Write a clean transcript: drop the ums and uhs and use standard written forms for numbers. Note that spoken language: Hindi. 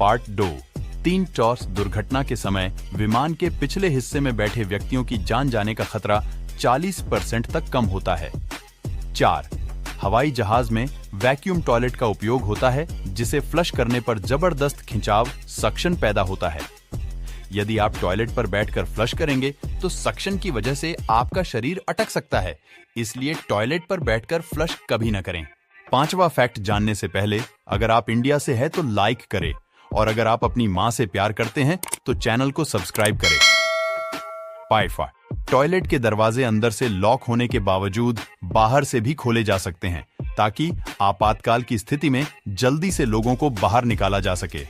पार्ट 2। 3 टॉर्स दुर्घटना के समय विमान के पिछले हिस्से में बैठे व्यक्तियों की जान जाने का खतरा 40% तक कम होता है। 4 हवाई जहाज में वैक्यूम टॉयलेट का उपयोग होता है, जिसे फ्लश करने पर जबरदस्त खिंचाव सक्शन पैदा होता है। यदि आप टॉयलेट पर बैठकर फ्लश करेंगे तो सक्शन की वजह से आपका शरीर अटक सकता है, इसलिए टॉयलेट पर बैठकर फ्लश कभी न करें। 5वां फैक्ट जानने से पहले अगर आप इंडिया से हैं तो लाइक करें, और अगर आप अपनी मां से प्यार करते हैं तो चैनल को सब्सक्राइब करें। पाइफा टॉयलेट के दरवाजे अंदर से लॉक होने के बावजूद बाहर से भी खोले जा सकते हैं, ताकि आपातकाल की स्थिति में जल्दी से लोगों को बाहर निकाला जा सके।